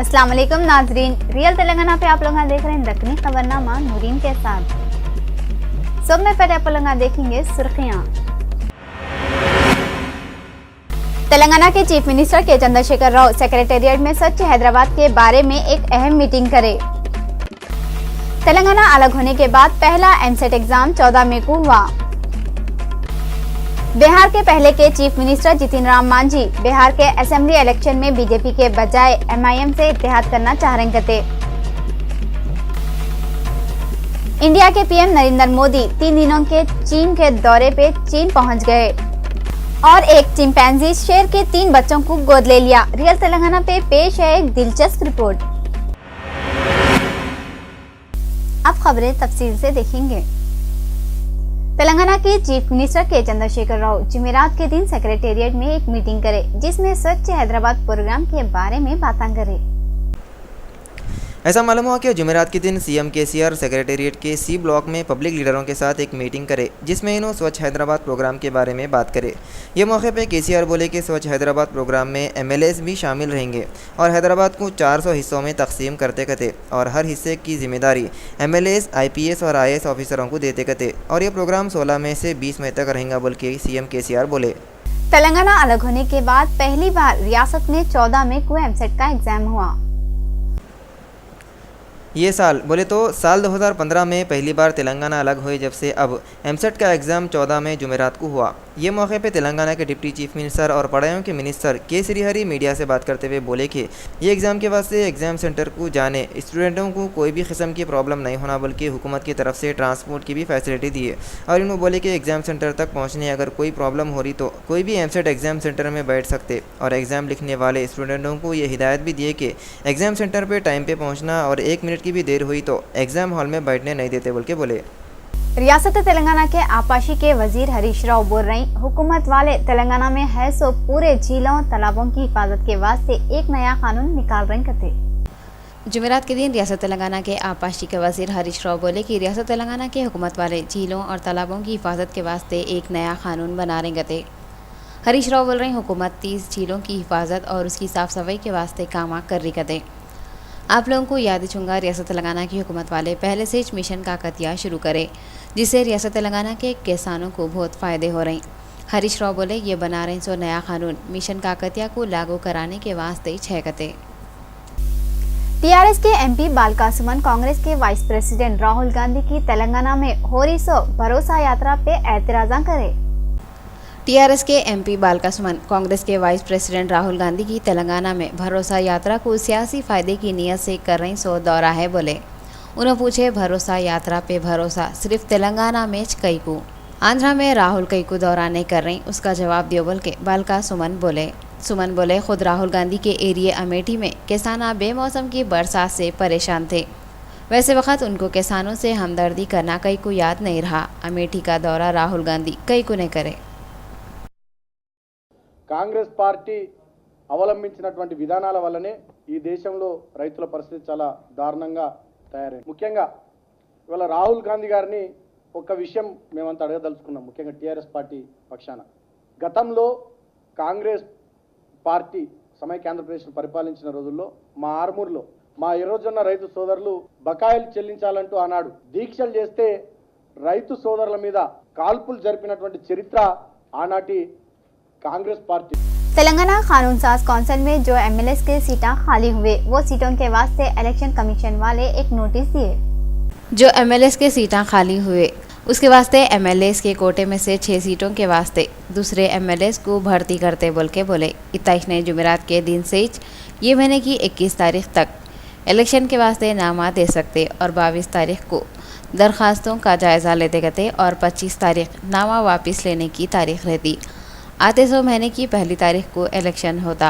अस्सलाम वालेकुम नाजरीन, रियल तेलंगाना पे आप लोग देख रहे हैं दक्कनी खबरनामा नूरीन के साथ। सब में पहले आप लोग देखेंगे सुर्खियां। तेलंगाना के चीफ मिनिस्टर के चंद्रशेखर राव सेक्रेटेरिएट में स्वच्छ हैदराबाद के बारे में एक अहम मीटिंग करे। तेलंगाना अलग होने के बाद पहला एमसेट एग्जाम 14 मई को हुआ। बिहार के पहले के चीफ मिनिस्टर जितिन राम मांझी बिहार के असेंबली इलेक्शन में बीजेपी के बजाय एमआईएम से इत्तेहाद करना चाह रहे थे। इंडिया के पीएम नरेंद्र मोदी 3 दिनों के चीन के दौरे पे चीन पहुंच गए और एक चिंपैंजी शेर के 3 बच्चों को गोद ले लिया। रियल तेलंगाना पे पेश है एक दिलचस्प रिपोर्ट। अब खबरें तफसील से देखेंगे। तेलंगाना के चीफ मिनिस्टर के चंद्रशेखर राव जुमेरात के दिन सेक्रेटेरिएट में एक मीटिंग करे, जिसमें स्वच्छ हैदराबाद प्रोग्राम के बारे में बातें करे। ऐसा मालूम हुआ कि जुमेरात के दिन सीएम केसीआर सेक्रेटेरिएट के सी ब्लॉक में पब्लिक लीडरों के साथ एक मीटिंग करे, जिसमें इन्होंने स्वच्छ हैदराबाद प्रोग्राम के बारे में बात करे। ये मौके पे केसीआर बोले कि स्वच्छ हैदराबाद प्रोग्राम में एमएलएस भी शामिल रहेंगे और हैदराबाद को 400 हिस्सों में तकसीम करते कते और हर हिस्से की जिम्मेदारी एमएलएस, आईपीएस और आईएएस ऑफिसरों को देते कते और ये प्रोग्राम 16 मई से 20 मई तक रहेगा बोल के सीएम केसीआर बोले। तेलंगाना अलग होने के बाद पहली बार रियासत में 14 मई को एमसेट का एग्जाम हुआ। ये साल बोले तो साल 2015 में पहली बार तेलंगाना अलग हुए, जब से अब एमसेट का एग्ज़ाम 14 मई जुमेरात को हुआ। ये मौके पे तेलंगाना के डिप्टी चीफ मिनिस्टर और पढ़ाइयों के मिनिस्टर के श्रीहरि मीडिया से बात करते हुए बोले कि ये एग्ज़ाम के वास्ते एग्ज़ाम सेंटर को जाने स्टूडेंटों को कोई भी किस्म की प्रॉब्लम नहीं होना, बल्कि हुकूमत की तरफ से ट्रांसपोर्ट की भी फैसिलिटी दी है। और इन्होंने बोले कि एग्ज़ाम सेंटर तक पहुँचने अगर कोई प्रॉब्लम हो रही तो कोई भी एमसेट एग्ज़ाम सेंटर में बैठ सकते और एग्ज़ाम लिखने वाले स्टूडेंटों को ये हिदायत भी दिए कि एग्ज़ाम सेंटर पर टाइम पर पहुँचना और 1 मिनट की भी देर हुई तो एग्जाम हॉल में बैठने नहीं देते बोल के बोले। रियासत तेलंगाना के आपाशी के वजीर हरीश राव बोल रही, हुकूमत वाले तेलंगाना में है सो पूरे झीलों तालाबों की हिफाजत के वास्ते एक नया कानून निकाल रहे थे। जुमेरात के दिन रियासत तेलंगाना के आपाशी के वजीर हरीश राव बोले कि रियासत तेलंगाना के हुकूमत वाले झीलों और तालाबों की हिफाजत के वास्ते एक नया कानून बना रहे थे। हरीश राव बोल रहे, हुकूमत 30 झीलों की हिफाजत और उसकी साफ सफाई के वास्ते काम कर रही थे। आप लोगों को याद दिलाऊंगा, रियासत तेलंगाना की हुकूमत वाले पहले से मिशन काकतिया शुरू करे, जिससे रियासत तेलंगाना के किसानों को बहुत फ़ायदे हो रहे। हरीश राव बोले, ये बना रहे सो नया कानून मिशन काकतिया को लागू कराने के वास्ते छहकते। टीआरएस के एमपी बालका सुमन कांग्रेस के वाइस प्रेसिडेंट राहुल गांधी की तेलंगाना में हो रही सो भरोसा यात्रा पे एतराज़ा करे। टीआरएस के एमपी बालका सुमन कांग्रेस के वाइस प्रेसिडेंट राहुल गांधी की तेलंगाना में भरोसा यात्रा को सियासी फायदे की नीयत से कर रही सो दौरा है बोले। उन्होंने पूछे, भरोसा यात्रा पे भरोसा सिर्फ तेलंगाना में कई को, आंध्रा में राहुल कई को दौरा नहीं कर रही, उसका जवाब दियो बोल के बालका सुमन बोले खुद राहुल गांधी के एरिया अमेठी में किसान बेमौसम की बरसात से परेशान थे। वैसे वक्त उनको किसानों से हमदर्दी करना कई को याद नहीं रहा। अमेठी का दौरा राहुल गांधी कई को नहीं करे। కాంగ్రెస్ పార్టీ అవలంబించినటువంటి విధానాల వల్లనే ఈ దేశంలో రైతుల పరిస్థితి చాలా దారుణంగా తయారైంది. ముఖ్యంగా ఇవాళ రాహుల్ గాంధీ గారిని ఒక విషయం మేమంతా అడగదలుచుకున్నాం, ముఖ్యంగా టీఆర్ఎస్ పార్టీ పక్షాన. గతంలో కాంగ్రెస్ పార్టీ సమైక్య ఆంధ్రప్రదేశ్ను పరిపాలించిన రోజుల్లో మా ఆర్మూర్లో మా ఎర్రజొన్న రైతు సోదరులు బకాయిలు చెల్లించాలంటూ ఆనాడు దీక్షలు చేస్తే రైతు సోదరుల మీద కాల్పులు జరిపినటువంటి చరిత్ర ఆనాటి कांग्रेस पार्टी। तेलंगाना कानून साज काउंसिल में जो एमएलएस के सीटें खाली हुए, वो सीटों के वास्ते इलेक्शन कमीशन वाले एक नोटिस दिए। जो एमएलएस के सीटें खाली हुए उसके वास्ते एमएलएस के कोटे में से 6 सीटों के वास्ते दूसरे एमएलएस को भर्ती करते बोल के बोले। 27 ने जुमेरात के दिन से ये महीने की 21 तारीख तक इलेक्शन के वास्ते नामा दे सकते और 22 तारीख को दरखास्तों का जायज़ा लेते गए और 25 तारीख नामा वापस लेने की तारीख रहती। आते 100 महीने की पहली तारीख को इलेक्शन होता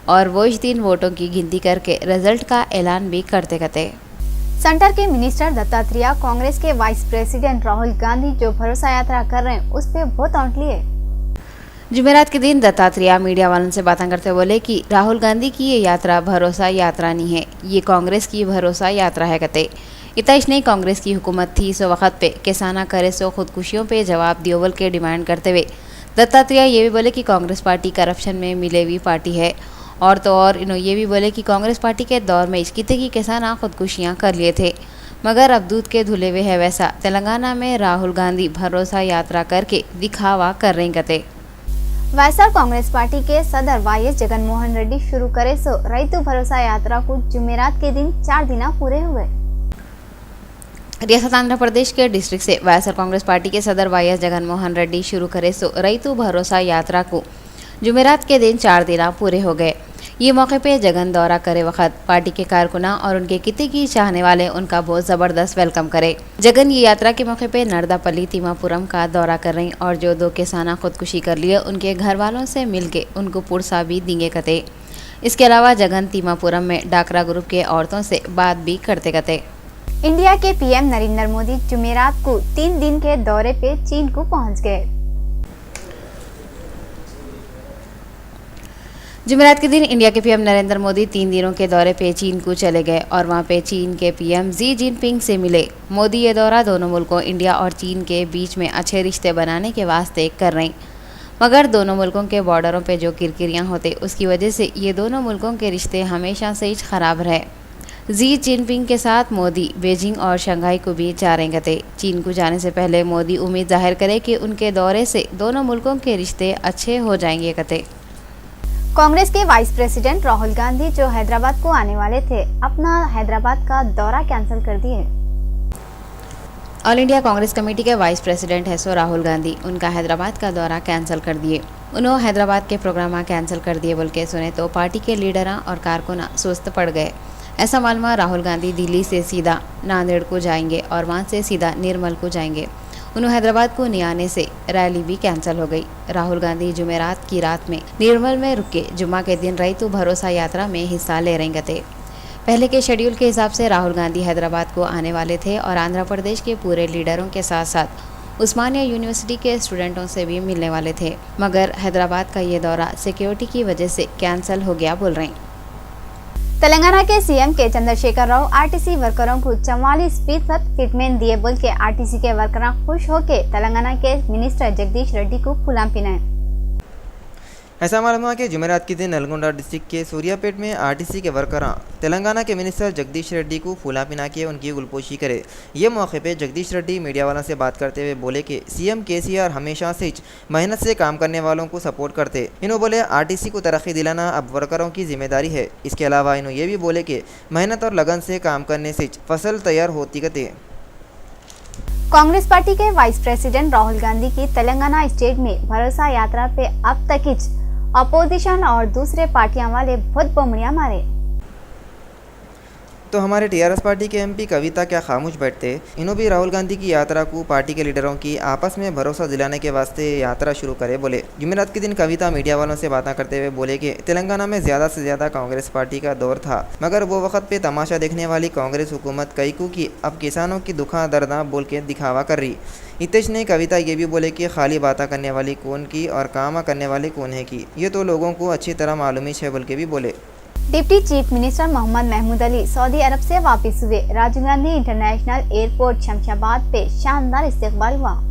और वो इस दिन वोटों की गिनती करके रिजल्ट का ऐलान भी करते गए। सेंटर के मिनिस्टर दत्तात्रेय कांग्रेस के वाइस प्रेसिडेंट राहुल गांधी जो भरोसा यात्रा कर रहे हैं उस पे बहुत आंट लिए। जुमेरात के दिन दत्तात्रेय मीडिया वालों से बातें करते बोले कि राहुल गांधी की ये यात्रा भरोसा यात्रा नहीं है, ये कांग्रेस की भरोसा यात्रा है कहते। 27 ने कांग्रेस की हुकूमत थी सो वक्त पे किसाना करे सो खुदकुशियों पे जवाब दियो बोल के डिमांड करते हुए दत्तात्रेय ये भी बोले कि कांग्रेस पार्टी करप्शन में मिले हुई पार्टी है और तो और इन्होंने ये भी बोले कि कांग्रेस पार्टी के दौर में कितने की किसान खुदकुशियाँ कर लिए थे, मगर अब दूध के धुले हुए है वैसा तेलंगाना में राहुल गांधी भरोसा यात्रा करके दिखावा कर रही कते। వైఎస్ఆర్ कांग्रेस पार्टी के सदर वाईएस जगनमोहन रेड्डी शुरू करे सो रैतु भरोसा यात्रा को जुमेरात के दिन 4 दिन पूरे हुए। रियासत आंध्र प्रदेश के डिस्ट्रिक्ट से वाईएसआर कांग्रेस पार्टी के सदर वाईएस जगनमोहन रेड्डी शुरू करे सो रैतु भरोसा यात्रा को जुमेरात के दिन 4 दिन पूरे हो गए। ये मौके पे जगन दौरा करे वक्त पार्टी के कारकुना और उनके किते की चाहने वाले उनका बहुत ज़बरदस्त वेलकम करे। जगन ये यात्रा के मौके पे नर्दापल्ली तिमापुरम का दौरा कर रही और जो 2 किसान खुदकुशी कर लिए उनके घर वालों से मिल के उनको पुरसा भी देंगे कते। इसके अलावा जगन तिमापुरम में डाकरा ग्रुप के औरतों से बात भी करते कते। इंडिया के पीएम नरेंद्र मोदी जुमेरात को 3 दिन के दौरे पे चीन को पहुंच गए। जुमेरात के दिन इंडिया के पीएम नरेंद्र मोदी 3 दिनों के दौरे पे चीन को चले गए और वहां पे चीन के पीएम जी जिनपिंग से मिले। मोदी ये दौरा दोनों मुल्कों इंडिया और चीन के बीच में अच्छे रिश्ते बनाने के वास्ते कर रहे, मगर दोनों मुल्कों के बॉर्डरों पे जो किरकिरियां होते उसकी वजह से ये दोनों मुल्कों के रिश्ते हमेशा से ही खराब रहे। जी जिनपिंग के साथ मोदी बीजिंग और शंघाई को भी जा रहे थे। चीन को जाने से पहले मोदी उम्मीद जाहिर करे कि उनके दौरे से दोनों मुल्कों के रिश्ते अच्छे हो जाएंगे कते। कांग्रेस के वाइस प्रेसिडेंट राहुल गांधी जो हैदराबाद को आने वाले थे अपना हैदराबाद का दौरा कैंसिल कर दिए। ऑल इंडिया कांग्रेस कमेटी के वाइस प्रेसिडेंट है सो राहुल गांधी उनका हैदराबाद का दौरा कैंसिल कर दिए। उन्होंने हैदराबाद के प्रोग्राम कैंसिल कर दिए बोल के सुने तो पार्टी के लीडर और कारकुना सुस्त पड़ गए। ऐसा मालूम राहुल गांधी दिल्ली से सीधा नांदेड़ को जाएंगे और वहां से सीधा निर्मल को जाएंगे। उन्होंने हैदराबाद को नहीं आने से रैली भी कैंसिल हो गई। राहुल गांधी जुमेरात की रात में निर्मल में रुके जुम्मा के दिन रैतु भरोसा यात्रा में हिस्सा ले रहे थे। पहले के शेड्यूल के हिसाब से राहुल गांधी हैदराबाद को आने वाले थे और आंध्र प्रदेश के पूरे लीडरों के साथ साथ उस्मानिया यूनिवर्सिटी के स्टूडेंटों से भी मिलने वाले थे, मगर हैदराबाद का ये दौरा सिक्योरिटी की वजह से कैंसिल हो गया बोल रहे हैं। तेलंगाना के सीएम के चंद्रशेखर राव आरटीसी वर्करों को 44% फिटमेंट दिए बोल के आरटीसी के वर्कर खुश होके तेलंगाना के मिनिस्टर जगदीश रेड्डी को फूला पिनाए। ऐसा मालूम हुआ कि जुमेरात के दिन नलगोंडा डिस्ट्रिक्ट के सूर्यापेट में आरटीसी के वर्करां तेलंगाना के मिनिस्टर जगदीश रेड्डी को फूला पिना के उनकी गुलपोशी करे। ये मौके पे जगदीश रेड्डी मीडिया वालों से बात करते हुए बोले कि सीएम केसीआर हमेशा से मेहनत से काम करने वालों को सपोर्ट करते। इन्होंने बोले आरटीसी को तरक्की दिलाना अब वर्करों की जिम्मेदारी है। इसके अलावा इन्होंने ये भी बोले कि मेहनत और लगन से काम करने से फसल तैयार होती कहते। कांग्रेस पार्टी के वाइस प्रेसिडेंट राहुल गांधी की तेलंगाना स्टेट में भरोसा यात्रा पे अब तक ही अपोजिशन और दूसरे पार्टियां वाले बहुत बमड़ियां मारे। तो हमारे टीआरएस पार्टी के एमपी कविता क्या खामोश बैठते। इन्हों भी राहुल गांधी की यात्रा को पार्टी के लीडरों की आपस में भरोसा दिलाने के वास्ते यात्रा शुरू करे बोले। जुमेरात के दिन कविता मीडिया वालों से बातें करते हुए बोले कि तेलंगाना में ज़्यादा से ज़्यादा कांग्रेस पार्टी का दौर था, मगर वो वक्त पे तमाशा देखने वाली कांग्रेस हुकूमत कई को की अब किसानों की दुखा दर्दा बोल के दिखावा कर रही। इतेश ने कविता ये भी बोले कि खाली बातें करने वाली कौन की और काम करने वाली कौन है की, ये तो लोगों को अच्छी तरह मालूम है बोल के भी बोले। Deputy chief minister Mohammad Mahmood Ali Saudi Arab से वापस हुए। राजीव गांधी इंटरनेशनल एयरपोर्ट शमशाबाद पे शानदार इस्तकबाल हुआ।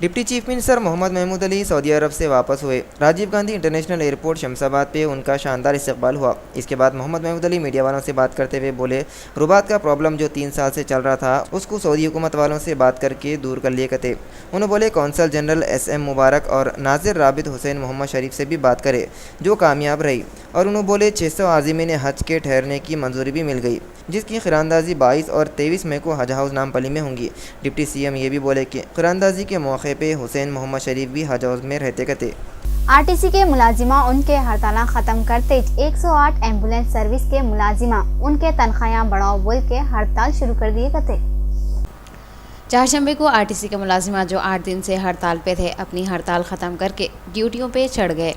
Deputy chief minister Mohammad Mahmood Ali Saudi Arab से वापस हुए। राजीव गांधी इंटरनेशनल एयरपोर्ट शमशाबाद पे उनका शानदार इस्तकबाल हुआ। इसके बाद मोहम्मद महमूद अली मीडिया वालों से बात करते हुए बोले रुबात का प्रॉब्लम जो 3 साल से चल रहा था उसको सऊदी हुकूमत वालों से बात करके दूर कर लिए कहते। उन्होंने बोले कौंसल जनरल SM मुबारक और नाजिर राबित हुसैन मोहम्मद शरीफ से भी बात करे जो कामयाब रही, और उन्होंने बोले 600 आज़मीन हज के ठहरने की मंजूरी भी मिल गई, जिसकी खिरानदाजी 22 और 23 मई को हज हाउस नामपल्ली में होंगी। डिप्टी CM ये भी बोले कि खिरानदाजी के मौके पे हुसैन मोहम्मद शरीफ भी हज हाउस में रहते कहते। आरटीसी के मुलाजिमा उनके हड़ताल खत्म करते 108 एम्बुलेंस सर्विस के मुलाजिमा उनके तनख्वाहियां बढ़ाओ बोल के हड़ताल शुरू कर दिए कहते। चारशंबे को आरटीसी के मुलाजिमा जो 8 दिन से हड़ताल पे थे अपनी हड़ताल ख़त्म करके ड्यूटियों पे चढ़ गए।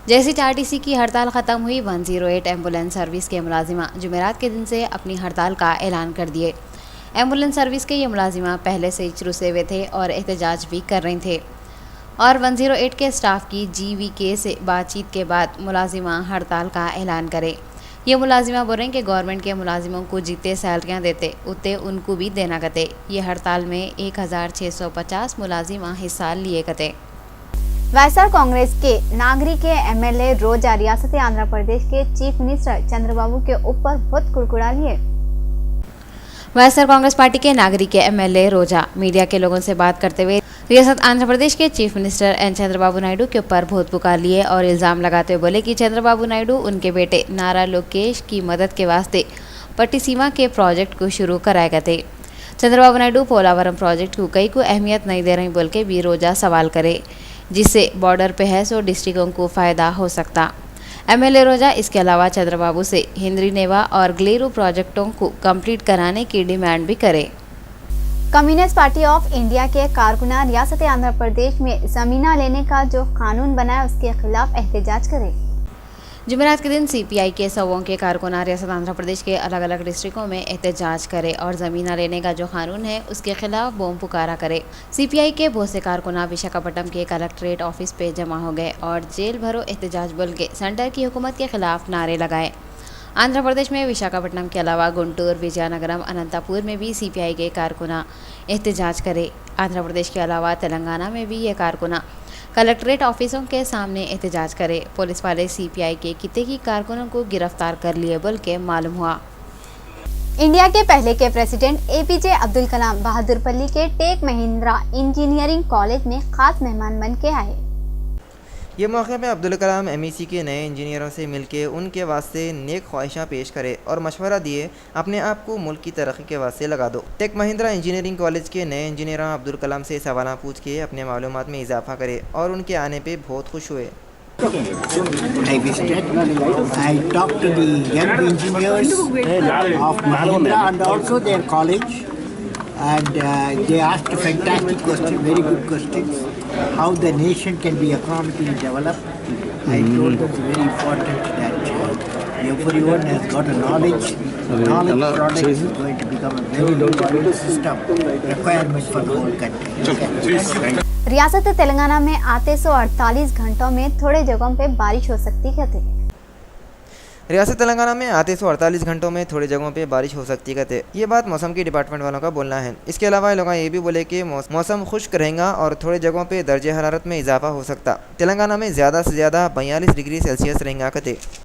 जैसे आरटीसी की हड़ताल ख़त्म हुई 108 एम्बुलेंस सर्विस के मुलाजिमा जुमेरात के दिन से अपनी हड़ताल का ऐलान कर दिए। एम्बुलेंस सर्विस के ये मुलाजिमा पहले से ही रुसे हुए थे और एहतजाज भी कर रहे थे, और 108 के स्टाफ की GVK से बातचीत के बाद मुलाजिमा हड़ताल का ऐलान करे। ये मुलाजिमा बोल रहे हैं कि गवर्नमेंट के मुलाजिमों को जितने सैलरियाँ देते उतने उनको भी देना कहते। ये हड़ताल में 1650 मुलाजिमा हिस्सा लिए कहते। वायएसआर कांग्रेस के नागरी के एमएलए रोजा रियासत आंध्र प्रदेश के चीफ मिनिस्टर चंद्रबाबू के ऊपर बहुत कुड़कुड़ा लिए। वायएसआर कांग्रेस पार्टी के नागरिक के एमएलए रोजा मीडिया के लोगों से बात करते हुए रियासत आंध्र प्रदेश के chief minister N Chandrababu Naidu के ऊपर बहुत पुकार लिए और इल्ज़ाम लगाते हुए बोले कि चंद्रबाबू नायडू उनके बेटे नारा लोकेश की मदद के वास्ते पट्टिसीमा के प्रोजेक्ट को शुरू कराए गए थे। चंद्रबाबू नायडू पोलावरम प्रोजेक्ट को कई को अहमियत नहीं दे रही बोल के भी रोजा सवाल करे, जिससे बॉर्डर पे है सो डिस्ट्रिक्टों को फ़ायदा हो सकता। एमएलए रोजा इसके अलावा चंद्रबाबू से हिंद्री नेवा और ग्लेरू प्रोजेक्टों को कंप्लीट कराने की डिमांड भी करे। कम्युनिस्ट पार्टी ऑफ इंडिया के कारकुनान रियासत आंध्र प्रदेश में जमीना लेने का जो कानून बना है उसके खिलाफ एहतजाज करे। जुमेरात के दिन सीपीआई के सवों के कारकुनान रियासत आंध्र प्रदेश के अलग अलग डिस्ट्रिक्टों में एहतजाज करे और ज़मीना लेने का जो कानून है उसके खिलाफ बम पुकारा करे। सीपीआई के बहुत से कारकुनान विशाखापट्टनम के कलेक्ट्रेट ऑफिस पे जमा हो गए और जेल भरो एहतजाज बोल के सेंटर की हुकूमत के खिलाफ नारे लगाए। आंध्र प्रदेश में विशाखापट्टनम के अलावा गुंटूर, विजयनगरम, अनंतपुर में भी सीपीआई के कारकुनान एहतजाज करे। आंध्र प्रदेश के अलावा तेलंगाना में भी ये कारकुनान कलेक्ट्रेट ऑफिसों के सामने एहतजाज करे। पुलिस वाले सीपीआई के किते की कारकुनों को गिरफ्तार कर लिए बोल के मालूम हुआ। इंडिया के पहले के प्रेसिडेंट एपीजे अब्दुल कलाम बहादुरपल्ली के टेक महिंद्रा इंजीनियरिंग कॉलेज में खास मेहमान बन के आए। ये मौके पे अब्दुल कलाम एमईसी के नए इंजीनियरों से मिलके उनके वास्ते नेक ख्वाहिशां पेश करे और मशवरा दिए अपने आप को मुल्क की तरक्की के वास्ते लगा दो। टेक महिंद्रा इंजीनियरिंग कॉलेज के नए इंजीनियरों अब्दुल कलाम से सवाल पूछ के अपने मालूमात में इजाफा करे और उनके आने पे बहुत खुश हुए। I visited. I talked to the young engineers of Mahindra and also their college, and they asked a fantastic question, very good questions. How the nation can be economically developed. I told them it's very important that everyone has got a knowledge. Knowledge product is going to become a very important system requirement for the whole country. रियासत तेलंगाना में आते 148 घंटों में थोड़े जगहों पे बारिश हो सकती है। रियासत तेलंगाना में आते 148 घंटों में थोड़ी जगहों पे बारिश हो सकती है। ये बात मौसम की डिपार्टमेंट वालों का बोलना है। इसके अलावा लोग ये भी बोले कि मौसम खुश्क रहेगा और थोड़ी जगहों पे दर्जे हरारत में इजाफा हो सकता। तेलंगाना में ज़्यादा से ज़्यादा 42 डिग्री सेल्सियस रहेगा।